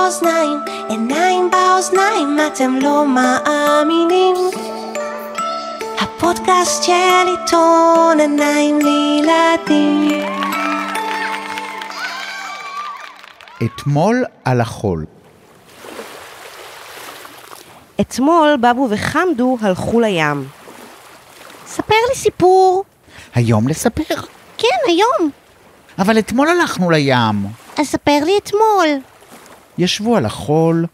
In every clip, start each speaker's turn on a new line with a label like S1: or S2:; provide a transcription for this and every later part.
S1: באוזניים, עיניים באוזניים, אתם לא מאמינים. הפודקאסט של עיתון עיניים לילדים.
S2: אתמול על החול.
S3: אתמול בבו וחמדו הלכו לים. ספר לי סיפור.
S2: היום לספר?
S3: כן, היום.
S2: אבל אתמול הלכנו לים.
S3: אז ספר לי אתמול.
S2: ישבו על החול,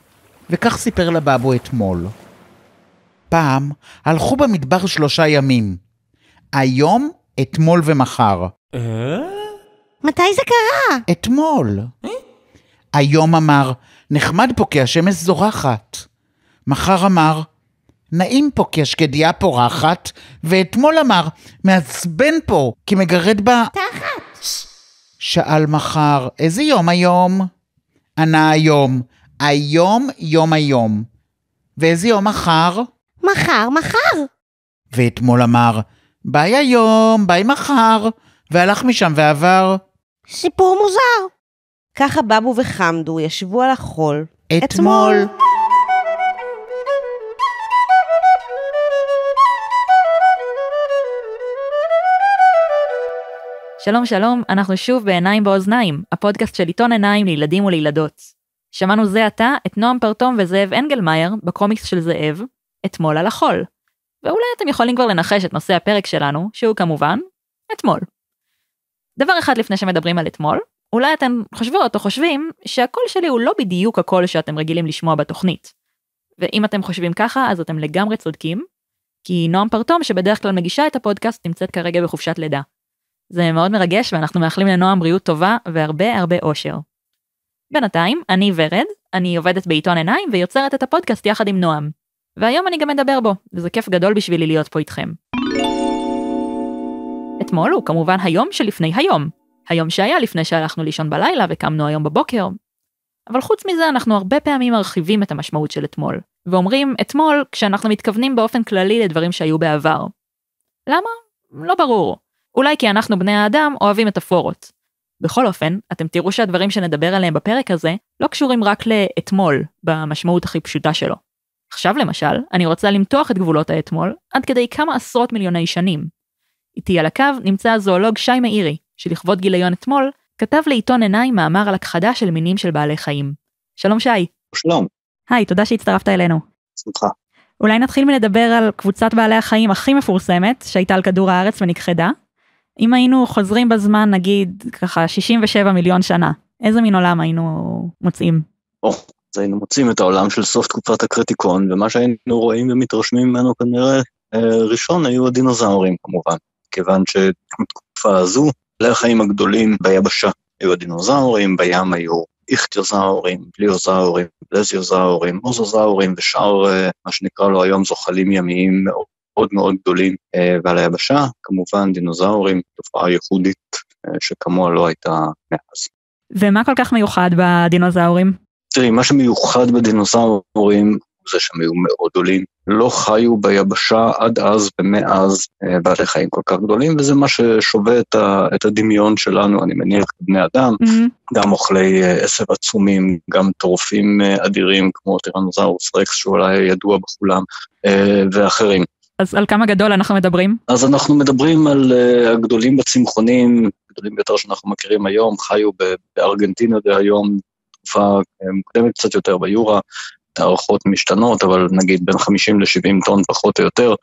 S2: וכך סיפר לבבו אתמול. פעם הלכו במדבר 3 ימים. היום, אתמול ומחר.
S3: מתי זה קרה?
S2: אתמול. היום אמר, נחמד פה כי השמש זורחת. מחר אמר, נעים פה כי השקדיה פורחת. ואתמול אמר, מעצבן פה כי מגרד בה...
S3: תחת.
S2: שאל מחר, איזה יום היום? ענה היום. היום, יום היום. ואיזה יום מחר?
S3: מחר.
S2: ואתמול אמר, ביי היום, ביי מחר. והלך משם ועבר.
S3: סיפור מוזר. ככה בבו וחמדו ישבו על החול.
S2: אתמול.
S4: שלום שלום, אנחנו שוב בעיניים באוזניים, הפודקאסט של עיתון עיניים לילדים ולילדות. שמענו זה עתה את נועם פרטום וזאב אנגלמאייר בקומיקס של זאב, אתמול על החול. ואולי אתם יכולים כבר לנחש את נושא הפרק שלנו, שהוא כמובן, אתמול. דבר אחד לפני שמדברים על אתמול, אולי אתם חושבות או חושבים שהקול שלי הוא לא בדיוק הקול שאתם רגילים לשמוע בתוכנית. ואם אתם חושבים ככה, אז אתם לגמרי צודקים, כי נועם פרטום שבדרך כלל מגישה את הפודקאסט נמצאת כרגע בחופשת לידה. זה מאוד מרגש ואנחנו מאחלים לנועם בריאות טובה והרבה הרבה אושר. בינתיים, אני ורד, אני עובדת בעיתון עיניים ויוצרת את הפודקאסט יחד עם נועם. והיום אני גם מדבר בו, וזה כיף גדול בשבילי להיות פה איתכם. אתמול הוא כמובן היום שלפני היום. היום שהיה לפני שהלכנו לישון בלילה וקמנו היום בבוקר. אבל חוץ מזה אנחנו הרבה פעמים מרחיבים את המשמעות של אתמול. ואומרים אתמול כשאנחנו מתכוונים באופן כללי לדברים שהיו בעבר. למה? לא ברור. אולי כי אנחנו בני האדם אוהבים מטאפורות. בכל אופן, אתם תראו שהדברים שנדבר עליהם בפרק הזה לא קשורים רק לאתמול במשמעות הכי פשוטה שלו. עכשיו למשל, אני רוצה למתוח את גבולות האתמול עד כדי כמה עשרות מיליוני שנים. איתי על הקו נמצא הזואולוג שי מאירי, שלכבוד גיליון אתמול, כתב לעיתון עיניים מאמר על הכחדה של מינים של בעלי חיים. שלום שי.
S5: שלום.
S4: היי, תודה שהצטרפת אלינו.
S5: שמחה.
S4: אולי נתחיל מלדבר על קבוצת בעלי החיים הכי מפורסמת שהייתה על כדור הארץ ונכחדה. אם היינו חוזרים בזמן, נגיד, ככה 67 מיליון שנה, איזה מין עולם היינו מוצאים?
S5: אז היינו מוצאים את העולם של סוף תקופת הקריטיקון, ומה שהיינו רואים ומתרשמים ממנו כנראה ראשון היו הדינוזאורים כמובן, כיוון שבתקופה הזו, בעלי החיים הגדולים ביבשה היו הדינוזאורים, בים היו איכטיוזאורים, פליוזאורים, פלזיוזאורים, מוזוזאורים, ושאר מה שנקרא לו היום זוחלים ימיים מאוד מאוד גדולים, ועל היבשה, כמובן דינוזאורים, תופעה ייחודית שכמוה לא הייתה מאז.
S4: ומה כל כך מיוחד בדינוזאורים?
S5: תראי, מה שמיוחד בדינוזאורים זה שהם היו מאוד גדולים, לא חיו ביבשה עד אז ומאז בעלי חיים כל כך גדולים, וזה מה ששווה את הדמיון שלנו, אני מניח, בני אדם, גם אוכלי עשב עצומים, גם טורפים אדירים כמו טירנוזאורוס רקס, שאולי ידוע בכולם, ואחרים.
S4: אז על כמה גדול אנחנו מדברים?
S5: אז אנחנו מדברים על הגדולים בצמחונים, גדולים ביותר שאנחנו מכירים היום, חיו בארגנטינה דהיום, תקופה מוקדמת קצת יותר ביורה, הערכות משתנות, אבל נגיד בין 50 ל-70 טון פחות או יותר,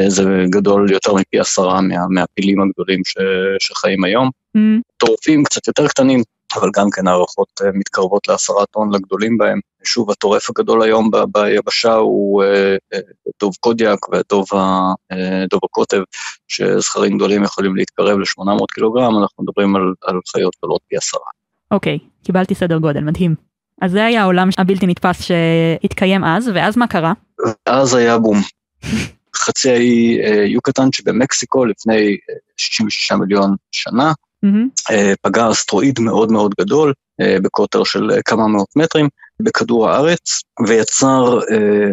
S5: זה גדול יותר מפי 10 מהפילים הגדולים שחיים היום. טורפים קצת יותר קטנים, אבל גם כן הערכות מתקרבות ל10 טון לגדולים בהם. שוב, הטורף הגדול היום ביבשה הוא דוב קודיאק ודוב הקוטב, שזכרים גדולים יכולים להתקרב ל-800 קילוגרם, אנחנו מדברים על חיות גדולות פי 10.
S4: אוקיי, קיבלתי סדר גודל, מדהים. אז זה היה העולם הבלתי נתפס שהתקיים אז, ואז מה קרה?
S5: אז היה בום. חצי האי יוקטן שבמקסיקו לפני 66 מיליון שנה, פגע אסטרואיד מאוד מאוד גדול, בקוטר של כמה מאות מטרים, בכדור הארץ, ויצר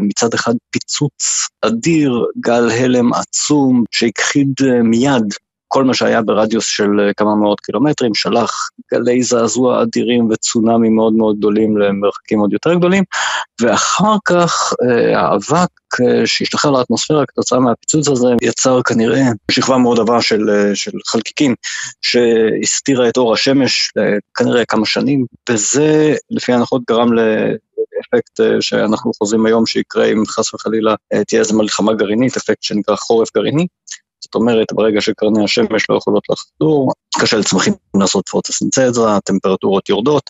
S5: מצד אחד פיצוץ אדיר, גל הלם עצום, שהכחיד מיד כל מה שהיה ברדיוס של כמה מאות קילומטרים, שלח גלי זעזוע אדירים וצונאמי מאוד מאוד גדולים למרחקים עוד יותר גדולים, ואחר כך האבק שהשתחרר לאטמוספירה כתוצאה מהפיצוץ הזה, יצר כנראה שכבה מאוד עבה של חלקיקים, שהסתירה את אור השמש כנראה כמה שנים, וזה לפי ההנחות גרם לאפקט שאנחנו חוזרים היום שיקרה אם חס וחלילה תהיה איזו מלחמה גרעינית, אפקט שנקרא חורף גרעיני, זאת אומרת, ברגע שקרני השמש לא יכולות לחדור, קשה לצמחים לעשות פוטוסינתזה, הטמפרטורות יורדות,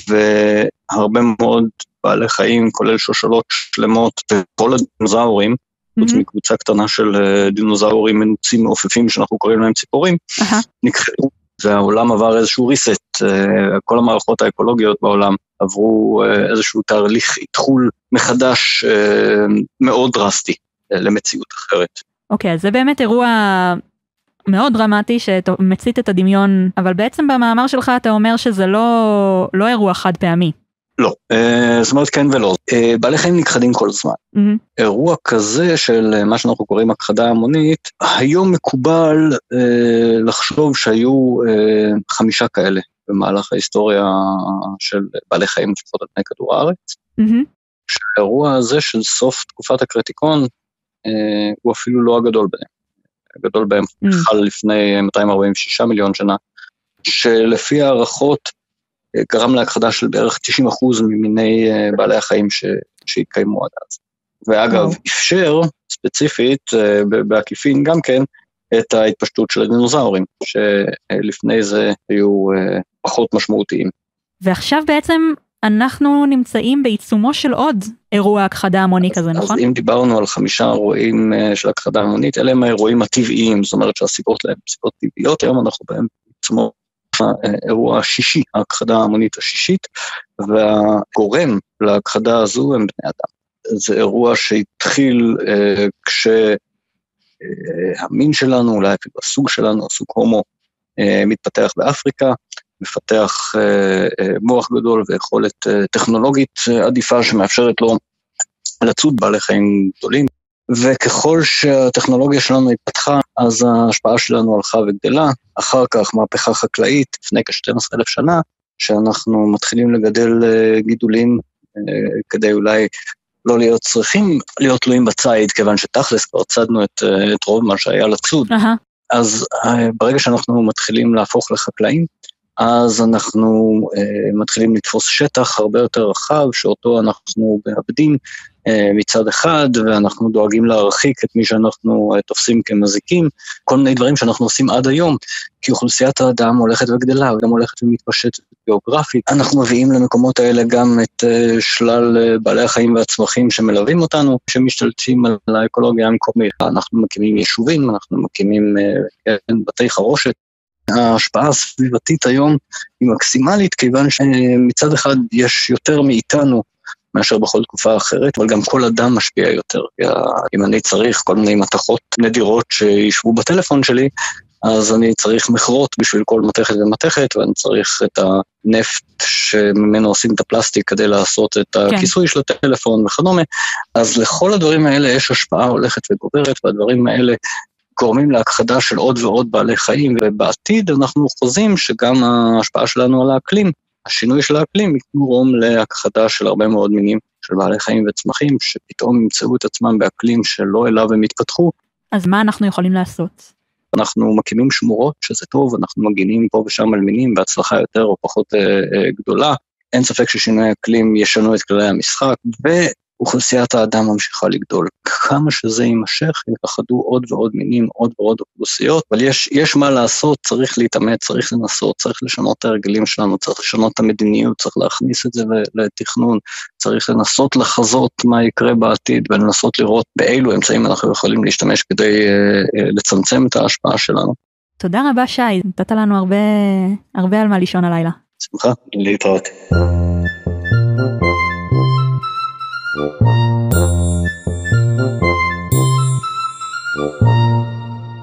S5: והרבה מאוד בעלי חיים, כולל שושלות שלמות, וכל הדינוזאורים, חוץ מקבוצה קטנה של דינוזאורים מנוצים מעופפים, שאנחנו קוראים להם ציפורים, נכחדו, והעולם עבר איזשהו ריסט, כל המערכות האקולוגיות בעולם עברו איזשהו תהליך התחול מחדש מאוד דרסטי למציאות אחרת.
S4: אוקיי, אז זה באמת אירוע מאוד דרמטי שמצית את הדמיון, אבל בעצם במאמר שלך אתה אומר שזה לא אירוע חד פעמי.
S5: לא, זאת אומרת כן ולא. בעלי חיים נכחדים כל הזמן. אירוע כזה של מה שאנחנו קוראים הכחדה המונית, היום מקובל לחשוב שהיו 5 כאלה במהלך ההיסטוריה של בעלי חיים לפחות על פני כדור הארץ. שהאירוע הזה של סוף תקופת הקריטיקון, הוא אפילו לא הגדול בהם. הגדול בהם חל לפני 246 מיליון שנה, שלפי הערכות גרם להכחדה של בערך 90% ממיני בעלי החיים שהתקיימו עד אז. ואגב, אפשר ספציפית בעקיפין גם כן את ההתפשטות של הדינוזאורים, שלפני זה היו פחות משמעותיים. ועכשיו
S4: בעצם אנחנו נמצאים בעיצומו של עוד אירוע הכחדה המוני כזה, נכון?
S5: אז אם דיברנו על 5 אירועים של הכחדה המונית, אלה הם האירועים הטבעיים, זאת אומרת שהסיבות להם סיבות טבעיות, היום אנחנו בהם בעיצומו האירוע השישי, הכחדה המונית השישית, והגורם להכחדה הזו הם בני אדם. זה אירוע שהתחיל כשהמין שלנו, אולי אפילו הסוג שלנו, הסוג הומו, מתפתח באפריקה, מפתח מוח גדול ויכולת טכנולוגית עדיפה שמאפשרת לו לצוד בעלי חיים גדולים, וככל שהטכנולוגיה שלנו התפתחה, אז ההשפעה שלנו הלכה וגדלה, אחר כך מהפכה חקלאית, לפני כ-12,000 שנה, שאנחנו מתחילים לגדל גידולים כדי אולי לא להיות צריכים להיות תלויים בצייד, כיוון שתכלס כבר צדנו את רוב מה שהיה לצוד. אז ברגע שאנחנו מתחילים להפוך לחקלאים, אז אנחנו מתחילים לתפוס שטח הרבה יותר רחב, שאותו אנחנו מאבדים מצד אחד, ואנחנו דואגים להרחיק את מי שאנחנו תופסים כמזיקים, כל מיני דברים שאנחנו עושים עד היום, כי אוכלוסיית האדם הולכת וגדלה, וגם הולכת ומתפשטת גיאוגרפית. אנחנו מביאים למקומות האלה גם את שלל בעלי החיים והצמחים שמלווים אותנו, שמשתלטים על האקולוגיה המקומית. אנחנו מקימים יישובים, אנחנו מקימים בתי חרושת, ההשפעה הסביבתית היום היא מקסימלית, כיוון שמצד אחד יש יותר מאיתנו מאשר בכל תקופה אחרת, אבל גם כל אדם משפיע יותר. אם אני צריך כל מיני מתכות נדירות שישבו בטלפון שלי, אז אני צריך מכרות בשביל כל מתכת ומתכת, ואני צריך את הנפט שממנו עושים את הפלסטיק כדי לעשות את הכיסוי של הטלפון וכדומה. אז לכל הדברים האלה יש השפעה הולכת וגוברת, והדברים האלה גורמים להכחדה של עוד ועוד בעלי חיים, ובעתיד אנחנו חוזים שגם ההשפעה שלנו על האקלים, השינוי של האקלים יגרום להכחדה של הרבה מאוד מינים של בעלי חיים וצמחים, שפתאום ימצאו את עצמם באקלים שלא אליו הם התפתחו.
S4: אז מה אנחנו יכולים לעשות?
S5: אנחנו מקימים שמורות, שזה טוב, אנחנו מגינים פה ושם על מינים, בהצלחה יותר או פחות גדולה. אין ספק ששינוי האקלים ישנו את כללי המשחק, אוכלוסיית האדם ממשיכה לגדול. כמה שזה יימשך, יחדו עוד ועוד מינים, עוד ועוד אוכלוסיות, אבל יש מה לעשות, צריך להתאמץ, צריך לנסות, צריך לשנות את הרגלים שלנו, צריך לשנות את המדיניות, צריך להכניס את זה לתכנון, צריך לנסות לחזות מה יקרה בעתיד, ולנסות לראות באילו אמצעים אנחנו יכולים להשתמש כדי לצמצם את ההשפעה שלנו.
S4: תודה רבה שי, נתת לנו הרבה על מה לישון הלילה.
S5: שמחה, להתראות.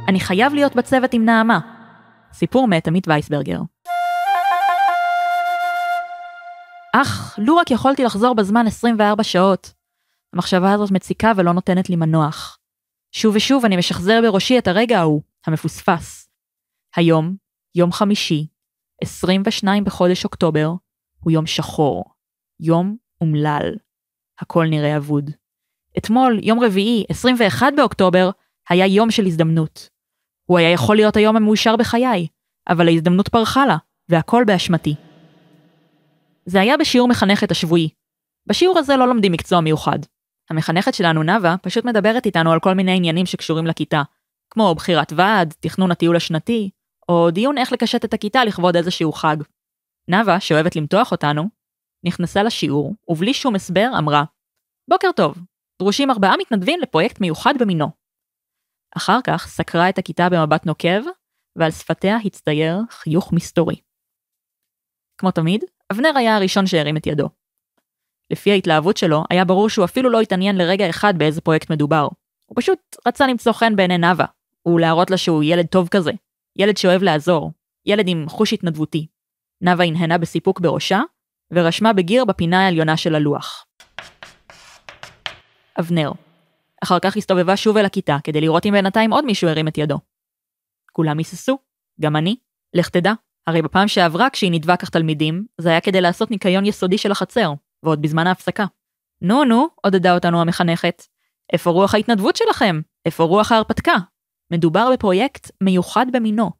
S4: אני חייב להיות בצוות עם נעמה. סיפור מאת עמית וייסברגר. לו רק יכולתי לחזור בזמן 24 שעות. המחשבה הזאת מציקה ולא נותנת לי מנוח. שוב ושוב אני משחזר בראשי את הרגע ההוא, המפוספס. היום, יום חמישי, 22 בחודש אוקטובר, הוא יום שחור, יום אומלל. הכל נראה אבוד. אתמול, יום רביעי, 21 באוקטובר, היה יום של הזדמנות. הוא היה יכול להיות היום המאושר בחיי, אבל ההזדמנות פרחה לה, והכל באשמתי. זה היה בשיעור מחנכת השבועי. בשיעור הזה לא לומדים מקצוע מיוחד. המחנכת שלנו, נאווה, פשוט מדברת איתנו על כל מיני עניינים שקשורים לכיתה, כמו בחירת ועד, תכנון הטיול השנתי, או דיון איך לקשט את הכיתה לכבוד איזשהו חג. נאווה, שאוהבת למתוח אותנו, נכנסה לשיעור, ובלי שום הסבר אמרה, בוקר טוב, דרושים 4 מתנדבים לפרויקט מיוחד במינו. אחר כך סקרה את הכיתה במבט נוקב, ועל שפתיה הצטייר חיוך מסתורי. כמו תמיד, אבנר היה הראשון שהרים את ידו. לפי ההתלהבות שלו, היה ברור שהוא אפילו לא התעניין לרגע אחד באיזה פרויקט מדובר. הוא פשוט רצה למצוא חן בעיני נאווה, ולהראות לה שהוא ילד טוב כזה, ילד שאוהב לעזור, ילד עם חוש התנדבותי. נאווה הנהנה בסיפוק בראשה, ורשמה בגיר בפינה העליונה של הלוח. אבנר. אחר כך הסתובבה שוב אל הכיתה, כדי לראות אם בינתיים עוד מישהו הרים את ידו. כולם היססו, גם אני, לך תדע, הרי בפעם שעברה כשהיא נדבה כך תלמידים, זה היה כדי לעשות ניקיון יסודי של החצר, ועוד בזמן ההפסקה. נו, עודדה אותנו המחנכת. איפה רוח ההתנדבות שלכם? איפה רוח ההרפתקה? מדובר בפרויקט מיוחד במינו.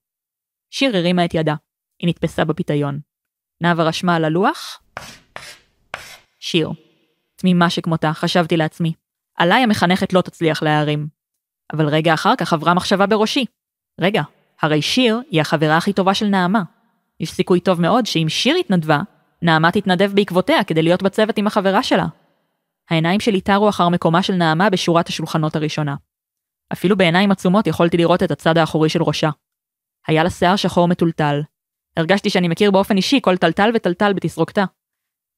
S4: שיר הרימה את ידה. היא נתפסה בפיתיון. נאווה רשמה על הלוח. שיר. תמימה שכמותה, חשבתי לעצמי. עליי המחנכת לא תצליח להרים. אבל רגע אחר כך עברה מחשבה בראשי. רגע, הרי שיר היא החברה הכי טובה של נעמה. יש סיכוי טוב מאוד שאם שיר התנדבה, נעמה תתנדב בעקבותיה כדי להיות בצוות עם החברה שלה. העיניים שלי תרו אחר מקומה של נעמה בשורת השולחנות הראשונה. אפילו בעיניים עצומות יכולתי לראות את הצד האחורי של ראשה. היה לה שיער שחור מטולטל. הרגשתי שאני מכיר באופן אישי כל טלטל וטלטל בתסרוקתה.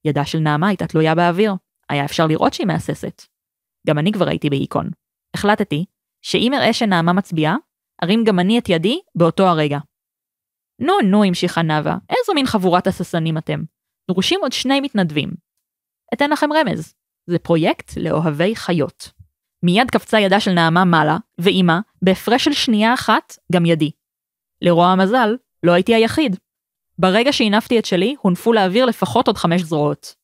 S4: ידה של נעמה הייתה תלויה באוויר. היה אפשר לראות שהיא מאססת. גם אני כבר הייתי בהיקון. החלטתי שאם אראה שנעמה מצביעה, ארים גם אני את ידי באותו הרגע. נו, המשיכה נאווה, איזו מין חבורת הססנים אתם. דרושים עוד 2 מתנדבים. אתן לכם רמז. זה פרויקט לאוהבי חיות. מיד קפצה ידה של נעמה מעלה, ואימא, בהפרש של שנייה אחת, גם ידי. לרוע המזל, לא הייתי היחיד. ברגע שהנפתי את שלי, הונפו לאוויר לפחות עוד 5 זרועות.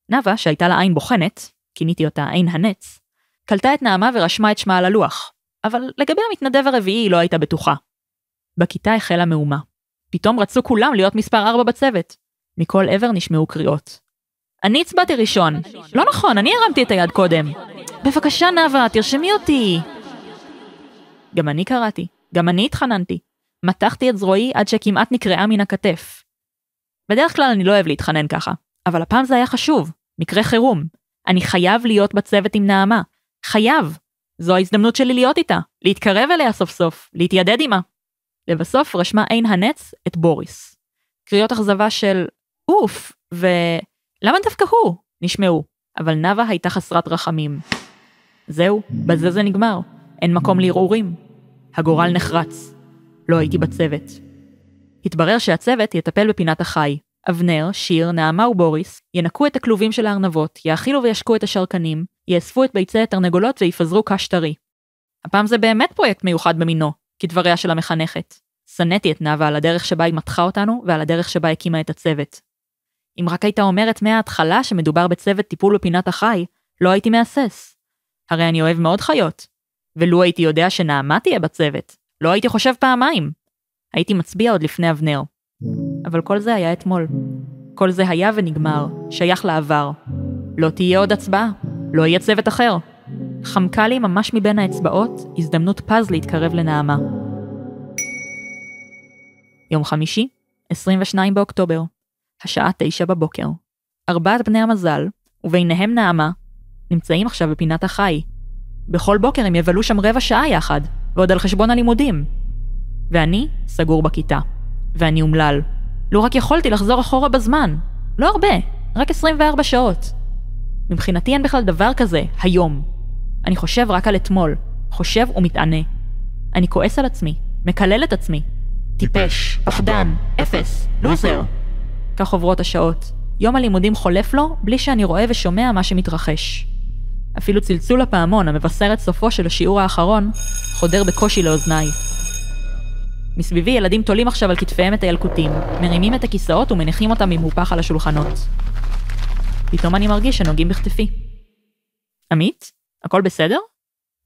S4: נאווה, שהייתה לה עין בוחנת, כיניתי אותה עין הנץ, קלטה את נעמה ורשמה את שמה על הלוח, אבל לגבי המתנדב הרביעי היא לא הייתה בטוחה. בכיתה החלה מהומה. פתאום רצו כולם להיות מספר 4 בצוות. מכל עבר נשמעו קריאות. אני הצבעתי ראשון. לא נכון, אני הרמתי את היד קודם. בבקשה נאווה, תרשמי אותי. גם אני קראתי, גם אני התחננתי. מתחתי את זרועי עד שכמעט נקראה מן הכתף. בדרך כלל אני לא אוהב להתחנן ככה, אבל הפעם זה היה חשוב, מקרה חירום. אני חייב להיות בצוות עם נעמה. חייב. זו ההזדמנות שלי להיות איתה, להתקרב אליה סוף סוף, להתיידד עימה. לבסוף רשמה עין הנץ את בוריס. קריאות אכזבה של אוף, למה דווקא הוא? נשמעו, אבל נאווה הייתה חסרת רחמים. זהו, בזה זה נגמר. אין מקום לערעורים. הגורל נחרץ. לא הייתי בצוות. התברר שהצוות יטפל בפינת החי. אבנר, שיר, נעמה ובוריס ינקו את הכלובים של הארנבות, יאכילו וישקו את השרקנים, יאספו את ביצי התרנגולות ויפזרו קש טרי. הפעם זה באמת פרויקט מיוחד במינו, כדבריה של המחנכת. סניתי את נאווה על הדרך שבה היא מתחה אותנו ועל הדרך שבה הקימה את הצוות. אם רק הייתה אומרת מההתחלה שמדובר בצוות טיפול בפינת החי, לא הייתי מאסס. הרי אני אוהב מאוד חיות. ולו הייתי יודע שנעמה תהיה בצוות, לא הייתי חושב פעמיים. הייתי מצביע עוד לפני אבנר. אבל כל זה היה אתמול. כל זה היה ונגמר, שייך לעבר. לא תהיה עוד הצבעה, לא יהיה צוות אחר. חמקה לי ממש מבין האצבעות, הזדמנות פז להתקרב לנעמה. יום חמישי, 22 באוקטובר, השעה 9 בבוקר. 4 בני המזל, וביניהם נעמה, נמצאים עכשיו בפינת החי. בכל בוקר הם יבלו שם 15 שעה יחד, ועוד על חשבון הלימודים. ואני סגור בכיתה, ואני אומלל. לא רק יכולתי לחזור אחורה בזמן, לא הרבה, רק 24 שעות. מבחינתי אין בכלל דבר כזה, היום. אני חושב רק על אתמול, חושב ומתענה. אני כועס על עצמי, מקלל את עצמי. טיפש, פחדן, אפס, לוזר. כך עוברות השעות. יום הלימודים חולף לו בלי שאני רואה ושומע מה שמתרחש. אפילו צלצול הפעמון המבשר את סופו של השיעור האחרון חודר בקושי לאוזניי. מסביבי ילדים תולים עכשיו על כתפיהם את הילקוטים, מרימים את הכיסאות ומניחים אותם ממופח על השולחנות. פתאום אני מרגיש שנוגעים בכתפי. עמית, הכל בסדר?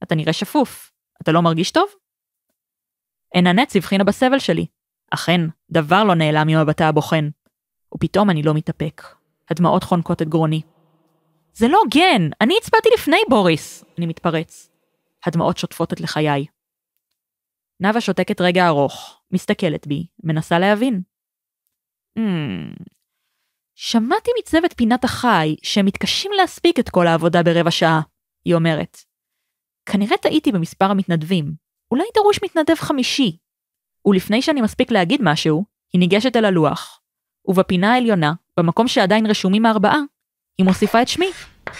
S4: אתה נראה שפוף. אתה לא מרגיש טוב? עיננץ הבחינה בסבל שלי. אכן, דבר לא נעלם ממבטה הבוחן. ופתאום אני לא מתאפק. הדמעות חונקות את גרוני. זה לא הוגן, אני הצבעתי לפני בוריס, אני מתפרץ. הדמעות שוטפות את לחיי. נאווה שותקת רגע ארוך, מסתכלת בי, מנסה להבין. שמעתי מצוות פינת החי שהם מתקשים להספיק את כל העבודה ברבע שעה, היא אומרת. כנראה טעיתי במספר המתנדבים, אולי דרוש מתנדב 5. ולפני שאני מספיק להגיד משהו, היא ניגשת אל הלוח, ובפינה העליונה, במקום שעדיין רשומים 4, היא מוסיפה את שמי,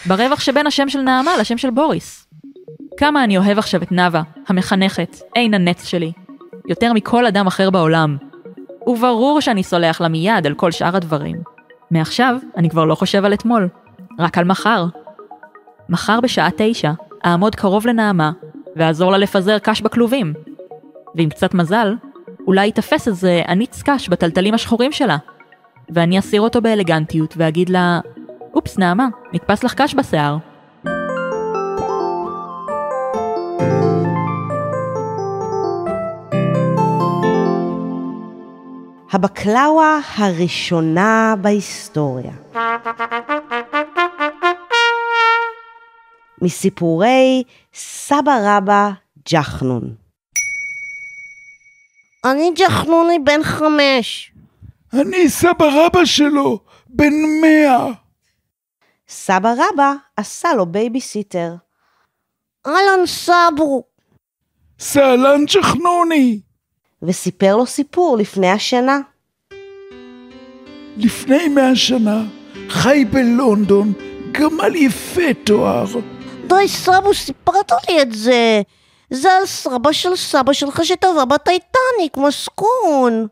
S4: ברווח שבין השם של נעמה לשם של בוריס. כמה אני אוהב עכשיו את נאווה, המחנכת, עין הנץ שלי, יותר מכל אדם אחר בעולם. וברור שאני סולח לה מיד על כל שאר הדברים. מעכשיו אני כבר לא חושב על אתמול, רק על מחר. מחר בשעה 9, אעמוד קרוב לנעמה, ואעזור לה לפזר קש בכלובים. ועם קצת מזל, אולי יתפס איזה עניץ קש בטלטלים השחורים שלה. ואני אסיר אותו באלגנטיות ואגיד לה, אופס נעמה, נתפס לך קש בשיער.
S3: הבקלאווה הראשונה בהיסטוריה. מסיפורי סבא רבא ג'חנון. אני ג'חנוני בן 5.
S2: אני סבא רבא שלו, בן 100.
S3: סבא רבא עשה לו בייביסיטר. אהלן סברו.
S2: סהלן ג'חנוני.
S3: וסיפר לו סיפור לפני השינה.
S2: לפני 100 שנה, חי בלונדון, גמל יפה תואר.
S3: די סבו, סיפרת לי את זה. זה על סבא של סבא שלך שטבע בטייטניק, מסכון.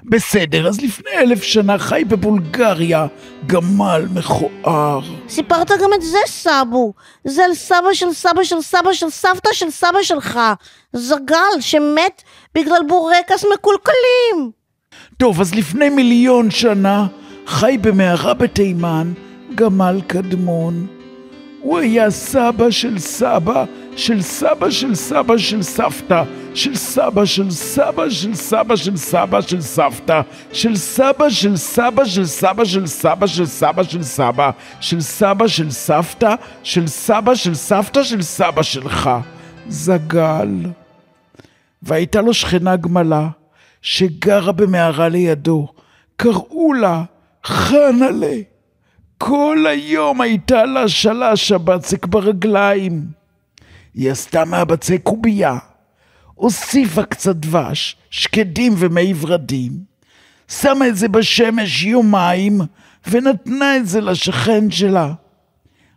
S2: בסדר, אז לפני 1000 שנה חי בבולגריה, גמל מכוער.
S3: סיפרת גם את זה סבו. זה על סבא של סבא של סבא של סבתא של סבא שלך. זגל שמת בגלל בורקס מקולקלים.
S2: טוב, אז לפני 1,000,000 שנה חי במערה בתימן, גמל קדמון. הוא היה סבא של סבא של סבא של סבא של סבתא של סבא של סבא של סבא של סבא של סבתא של סבא של סבא של סבא של סבא של סבא של סבא של סבא של סבתא של סבא של סבתא של סבא שלך, זגל. והייתה לו שכנה גמלה שגרה במערה לידו, קראו לה חנלה. כל היום הייתה לה שלש הבצק ברגליים. היא עשתה מהבצק קובייה, הוסיפה קצת דבש, שקדים ומי ורדים, שמה את זה בשמש יומיים ונתנה את זה לשכן שלה.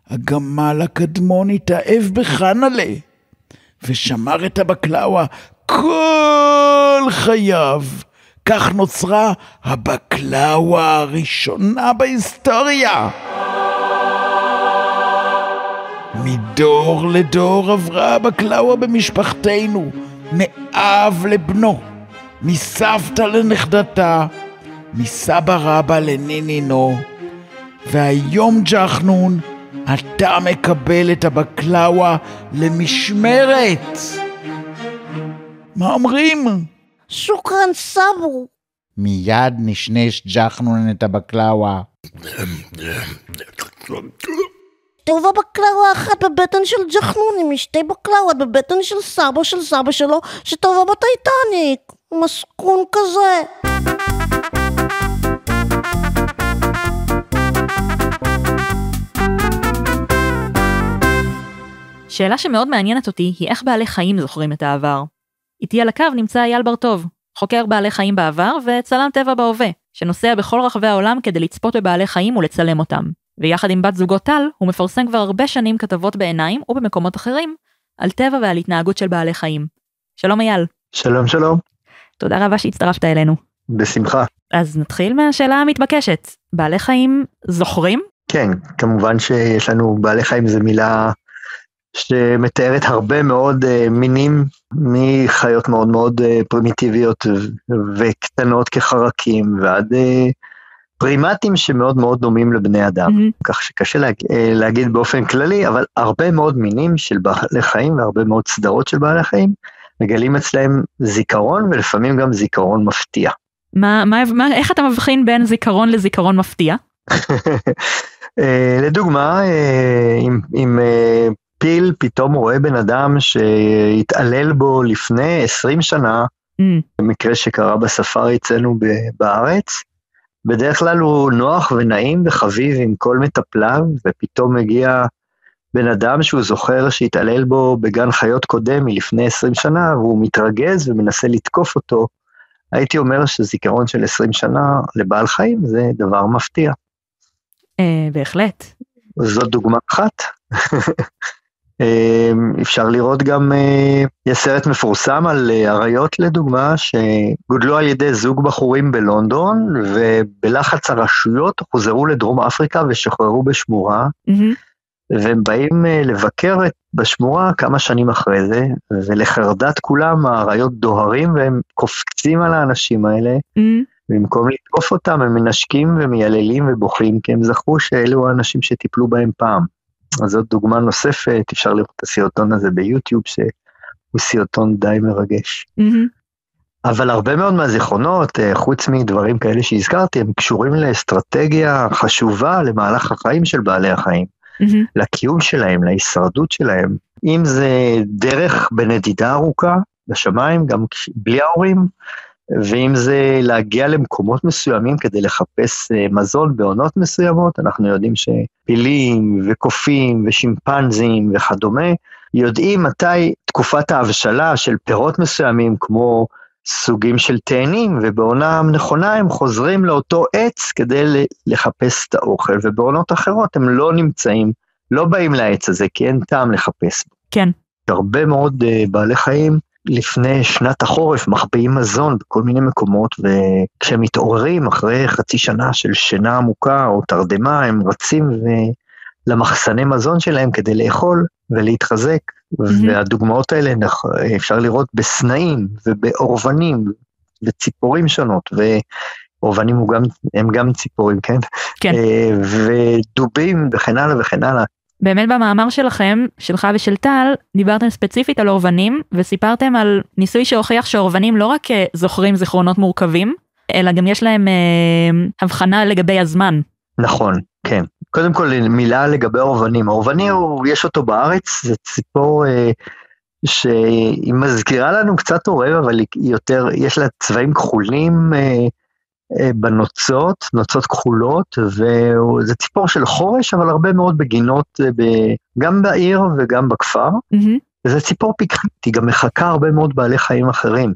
S2: הגמל הקדמון התאהב בחנלה ושמר את הבקלאווה כל חייו. כך נוצרה הבקלאווה הראשונה בהיסטוריה. מדור לדור עברה הבקלאווה במשפחתנו, מאב לבנו, מסבתא לנכדתה, מסבא רבא לנינינו. והיום ג'חנון, אתה מקבל את הבקלאווה למשמרת. מה אומרים?
S3: שוקרן סברו.
S2: מיד נשנש ג'חנון את הבקלאווה.
S3: טובה בקלאווה אחת בבטן של ג'חנון, משתי בקלאוות בבטן של סבא שלו שטובה בטייטניק. מסכון כזה.
S4: שאלה שמאוד מעניינת אותי היא איך בעלי חיים זוכרים את העבר. איתי על הקו נמצא אייל בר-טוב, חוקר בעלי חיים בעבר וצלם טבע בהווה, שנוסע בכל רחבי העולם כדי לצפות בבעלי חיים ולצלם אותם. ויחד עם בת זוגו טל, הוא מפרסם כבר הרבה שנים כתבות בעיניים ובמקומות אחרים, על טבע ועל התנהגות של בעלי חיים. שלום אייל.
S6: שלום שלום.
S4: תודה רבה שהצטרפת אלינו.
S6: בשמחה.
S4: אז נתחיל מהשאלה המתבקשת. בעלי חיים זוכרים?
S6: כן, כמובן שיש לנו בעלי חיים, זו מילה שמתארת הרבה מאוד מינים מחיות מאוד מאוד פרימיטיביות וקטנות כחרקים, ועד פרימטים שמאוד מאוד דומים לבני אדם, כך שקשה להגיד באופן כללי, אבל הרבה מאוד מינים של בעלי חיים והרבה מאוד סדרות של בעלי חיים, מגלים אצלהם זיכרון ולפעמים גם זיכרון מפתיע.
S4: איך אתה מבחין בין זיכרון לזיכרון מפתיע?
S6: לדוגמה, אם פיל פתאום רואה בן אדם שהתעלל בו לפני 20 שנה, במקרה שקרה בספארי אצלנו בארץ, בדרך כלל הוא נוח ונעים וחביב עם כל מטפליו, ופתאום מגיע בן אדם שהוא זוכר שהתעלל בו בגן חיות קודם מלפני 20 שנה, והוא מתרגז ומנסה לתקוף אותו. הייתי אומר שזיכרון של 20 שנה לבעל חיים זה דבר מפתיע.
S4: בהחלט.
S6: זאת דוגמה אחת. אפשר לראות גם, יש סרט מפורסם על אריות לדוגמה, שגודלו על ידי זוג בחורים בלונדון, ובלחץ הרשויות חוזרו לדרום אפריקה ושחררו בשמורה, והם באים לבקר בשמורה כמה שנים אחרי זה, ולחרדת כולם האריות דוהרים, והם קופצים על האנשים האלה, במקום לתקוף אותם, הם מנשקים ומייללים ובוכים, כי הם זכרו שאלו האנשים שטיפלו בהם פעם. אז זאת דוגמה נוספת, אפשר לראות את הסרטון הזה ביוטיוב, שהוא סרטון די מרגש. אבל הרבה מאוד מהזיכרונות, חוץ מדברים כאלה שהזכרתי, הם קשורים לאסטרטגיה חשובה למהלך החיים של בעלי החיים, לקיום שלהם, להישרדות שלהם. אם זה דרך בנדידה ארוכה, בשמיים, גם בלי ההורים, ואם זה להגיע למקומות מסוימים כדי לחפש מזון בעונות מסוימות, אנחנו יודעים שפילים וקופים ושימפנזים וכדומה, יודעים מתי תקופת ההבשלה של פירות מסוימים כמו סוגים של תאנים, ובעונה נכונה הם חוזרים לאותו עץ כדי לחפש את האוכל, ובעונות אחרות הם לא נמצאים, לא באים לעץ הזה, כי אין טעם לחפש.
S4: כן.
S6: הרבה מאוד בעלי חיים, לפני שנת החורף מחביאים מזון בכל מיני מקומות, וכשהם מתעוררים אחרי חצי שנה של שינה עמוקה או תרדמה, הם רצים למחסני מזון שלהם כדי לאכול ולהתחזק, והדוגמאות האלה אפשר לראות בסנאים ובאורבנים וציפורים שונות, ואורבנים הם גם ציפורים, כן?
S4: כן.
S6: ודובים וכן הלאה וכן הלאה.
S4: באמת במאמר שלכם, שלך ושל טל, דיברתם ספציפית על אורבנים, וסיפרתם על ניסוי שהוכיח שאורבנים לא רק זוכרים זיכרונות מורכבים, אלא גם יש להם הבחנה לגבי הזמן.
S6: נכון, כן. קודם כל מילה לגבי אורבנים. אורבני יש אותו בארץ, זה ציפור שהיא מזכירה לנו קצת עורב, אבל יותר, יש לה צבעים כחולים בנוצות, נוצות כחולות, וזה ציפור של חורש, אבל הרבה מאוד בגינות, גם בעיר וגם בכפר. וזה ציפור פיקחית, היא גם מחכה הרבה מאוד בעלי חיים אחרים.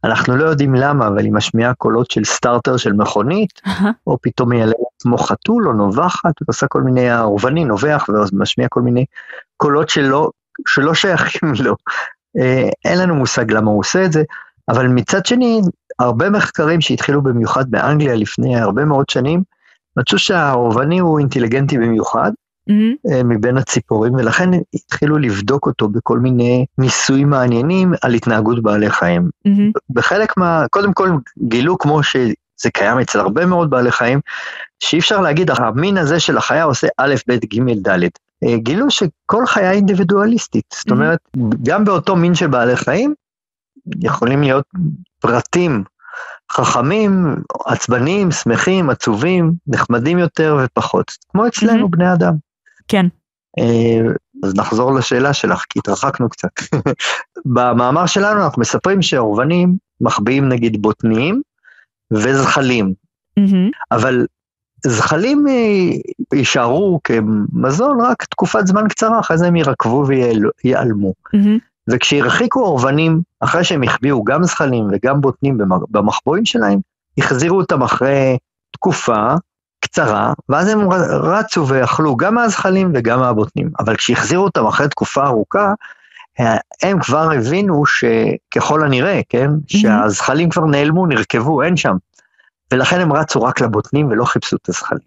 S6: אנחנו לא יודעים למה, אבל היא משמיעה קולות של סטארטר של מכונית, או פתאום היא ילדת כמו חתול או נובחת, ועושה כל מיני האורבני, נובח, ומשמיע כל מיני קולות שלא שייכים לו. אין לנו מושג למה הוא עושה את זה, אבל מצד שני, הרבה מחקרים שהתחילו במיוחד באנגליה לפני הרבה מאוד שנים, מצאו שהאורבני הוא אינטליגנטי במיוחד, מבין הציפורים, ולכן התחילו לבדוק אותו בכל מיני ניסויים מעניינים על התנהגות בעלי חיים. בחלק קודם כל גילו כמו שזה קיים אצל הרבה מאוד בעלי חיים, שאי אפשר להגיד, המין הזה של החיה עושה א', ב', ג', ד'. גילו שכל חיה אינדיבידואליסטית, זאת אומרת, גם באותו מין של בעלי חיים, יכולים להיות פרטים חכמים, עצבניים, שמחים, עצובים, נחמדים יותר ופחות, כמו אצלנו בני אדם.
S4: כן.
S6: אז נחזור לשאלה שלך, כי התרחקנו קצת. במאמר שלנו אנחנו מספרים שאורבנים מחביאים נגיד בוטניים וזחלים, אבל זחלים יישארו כמזון רק תקופת זמן קצרה, אחרי זה הם ירקבו ויעלמו. וכשירחיקו אורבנים, אחרי שהם החביאו גם זחלים וגם בוטנים במחבואים שלהם, יחזירו אותם אחרי תקופה קצרה, ואז הם רצו ואכלו גם מהזחלים וגם מהבוטנים. אבל כשהחזירו אותם אחרי תקופה ארוכה, הם כבר הבינו שככל הנראה, כן, שהזחלים כבר נעלמו, נרכבו, אין שם. ולכן הם רצו רק לבוטנים ולא חיפשו את הזחלים.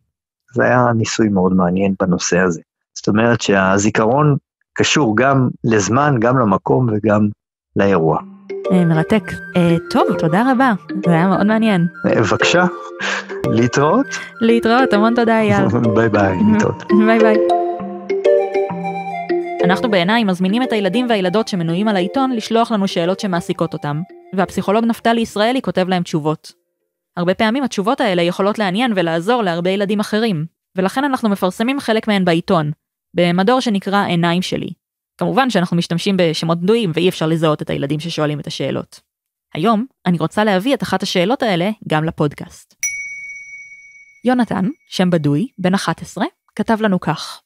S6: זה היה ניסוי מאוד מעניין בנושא הזה. זאת אומרת שהזיכרון קשור גם לזמן, גם למקום וגם לאירוע.
S4: מרתק. טוב, תודה רבה. זה היה מאוד מעניין.
S6: בבקשה, להתראות.
S4: להתראות, המון תודה אייל.
S6: ביי ביי, להתראות.
S4: ביי ביי. אנחנו בעיניים מזמינים את הילדים והילדות שמנויים על העיתון לשלוח לנו שאלות שמעסיקות אותם, והפסיכולוג נפתלי ישראלי כותב להם תשובות. הרבה פעמים התשובות האלה יכולות לעניין ולעזור להרבה ילדים אחרים, ולכן אנחנו מפרסמים חלק מהן בעיתון, במדור שנקרא עיניים שלי. כמובן שאנחנו משתמשים בשמות בדויים ואי אפשר לזהות את הילדים ששואלים את השאלות. היום אני רוצה להביא את אחת השאלות האלה גם לפודקאסט. יונתן, שם בדוי, בן 11, כתב לנו כך: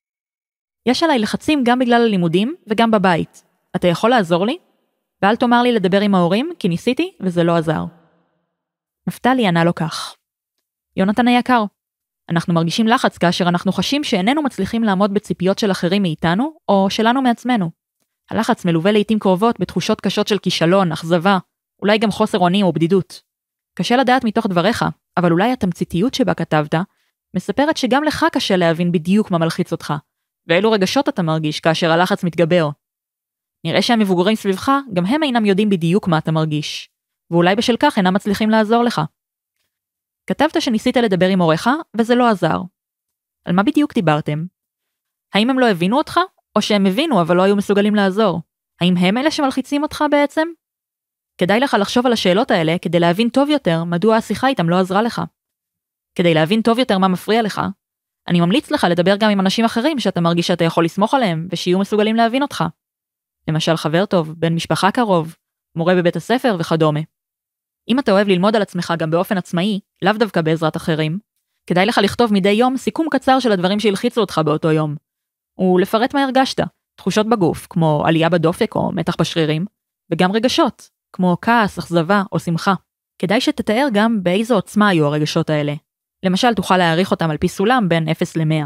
S4: יש עליי לחצים גם בגלל הלימודים וגם בבית. אתה יכול לעזור לי? ואל תאמר לי לדבר עם ההורים, כי ניסיתי וזה לא עזר. נפתלי ענה לו כך: יונתן היקר, אנחנו מרגישים לחץ כאשר אנחנו חשים שאיננו מצליחים לעמוד בציפיות של אחרים מאיתנו או שלנו מעצמנו. הלחץ מלווה לעתים קרובות בתחושות קשות של כישלון, אכזבה, אולי גם חוסר אונים או בדידות. קשה לדעת מתוך דבריך, אבל אולי התמציתיות שבה כתבת מספרת שגם לך קשה להבין בדיוק מה מלחיץ אותך, ואילו רגשות אתה מרגיש כאשר הלחץ מתגבר. נראה שהמבוגרים סביבך גם הם אינם יודעים בדיוק מה אתה מרגיש, ואולי בשל כך אינם מצליחים לעזור לך. כתבת שניסית לדבר עם הוריך, וזה לא עזר. על מה בדיוק דיברתם? האם הם לא הבינו אותך, או שהם הבינו אבל לא היו מסוגלים לעזור? האם הם אלה שמלחיצים אותך בעצם? כדאי לך לחשוב על השאלות האלה כדי להבין טוב יותר מדוע השיחה איתם לא עזרה לך. כדי להבין טוב יותר מה מפריע לך, אני ממליץ לך לדבר גם עם אנשים אחרים שאתה מרגיש שאתה יכול לסמוך עליהם ושיהיו מסוגלים להבין אותך. למשל חבר טוב, בן משפחה קרוב, מורה בבית הספר וכדומה. אם אתה אוהב ללמוד על עצמך גם באופן עצמאי, לאו דווקא בעזרת אחרים, כדאי לך לכתוב מדי יום סיכום קצר של הדברים שהלחיצו אותך באותו יום, ולפרט מה הרגשת, תחושות בגוף, כמו עלייה בדופק או מתח בשרירים, וגם רגשות, כמו כעס, אכזבה או שמחה. כדאי שתתאר גם באיזו עוצמה היו הרגשות האלה. למשל, תוכל להעריך אותם על פי סולם בין 0 ל-100.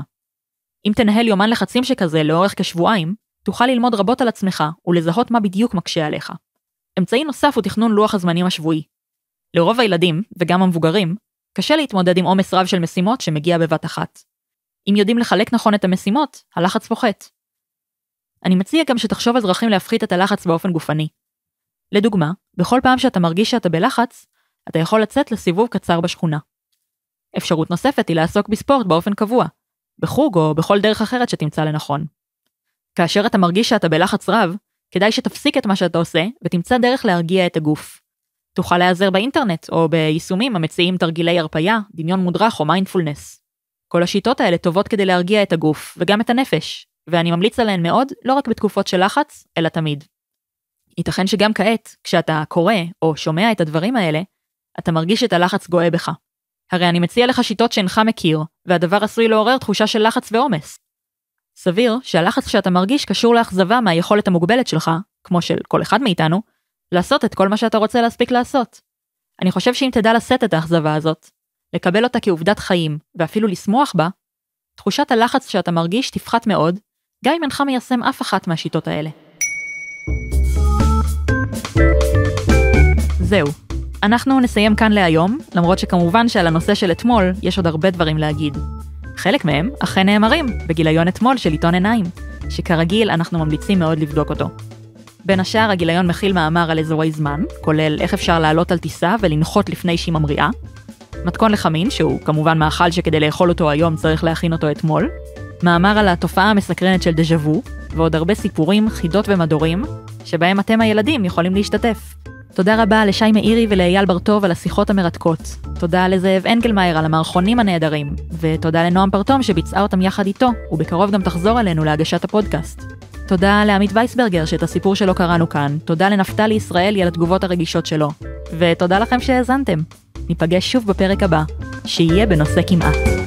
S4: אם תנהל יומן לחצים שכזה לאורך כשבועיים, תוכל ללמוד רבות על עצמך ולזהות מה בדיוק מקשה עליך. אמצעי נוסף הוא תכנון לוח הזמנים השבועי. לרוב הילדים, וגם המבוגרים, קשה להתמודד עם עומס רב של משימות שמגיע בבת אחת. אם יודעים לחלק נכון את המשימות, הלחץ פוחת. אני מציע גם שתחשוב על דרכים להפחית את הלחץ באופן גופני. לדוגמה, בכל פעם שאתה מרגיש שאתה בלחץ, אתה יכול לצאת לסיבוב קצר בשכונה. אפשרות נוספת היא לעסוק בספורט באופן קבוע, בחוג או בכל דרך אחרת שתמצא לנכון. כאשר אתה מרגיש שאתה בלחץ רב, כדאי שתפסיק את מה שאתה עושה ותמצא דרך להרגיע את הגוף. תוכל להיעזר באינטרנט או ביישומים המציעים תרגילי הרפיה, דמיון מודרך או מיינדפולנס. כל השיטות האלה טובות כדי להרגיע את הגוף וגם את הנפש, ואני ממליץ עליהן מאוד לא רק בתקופות של לחץ, אלא תמיד. ייתכן שגם כעת, כשאתה קורא או שומע את הדברים האלה, אתה מרגיש את הלחץ גואה בך. הרי אני מציע לך שיטות שאינך מכיר, והדבר עשוי לעורר תחושה של לחץ ועומס. סביר שהלחץ שאתה מרגיש קשור לאכזבה מהיכולת המוגבלת שלך, כמו של כל אחד מאיתנו, לעשות את כל מה שאתה רוצה להספיק לעשות. אני חושב שאם תדע לשאת את האכזבה הזאת, לקבל אותה כעובדת חיים, ואפילו לשמוח בה, תחושת הלחץ שאתה מרגיש תפחת מאוד, גם אם אינך מיישם אף אחת מהשיטות האלה. זהו. אנחנו נסיים כאן להיום, למרות שכמובן שעל הנושא של אתמול יש עוד הרבה דברים להגיד. חלק מהם אכן נאמרים בגיליון אתמול של עיתון עיניים, שכרגיל אנחנו ממליצים מאוד לבדוק אותו. בין השאר הגיליון מכיל מאמר על אזורי זמן, כולל איך אפשר לעלות על טיסה ולנחות לפני שהיא ממריאה, מתכון לחמין, שהוא כמובן מאכל שכדי לאכול אותו היום צריך להכין אותו אתמול, מאמר על התופעה המסקרנת של דז'ה-וו, ועוד הרבה סיפורים, חידות ומדורים, שבהם אתם הילדים יכולים להשתתף. תודה רבה לשי מאירי ולאייל ברטוב על השיחות המרתקות. תודה לזאב אנגלמאייר על המערכונים הנהדרים, ותודה לנועם פרטום שביצעה אותם יחד איתו, ובקרוב גם תחזור אלינו להגשת הפודקאסט. תודה לעמית וייסברגר שאת הסיפור שלו קראנו כאן, תודה לנפתלי ישראלי על התגובות הרגישות שלו, ותודה לכם שהאזנתם. ניפגש שוב בפרק הבא, שיהיה בנושא כמעט.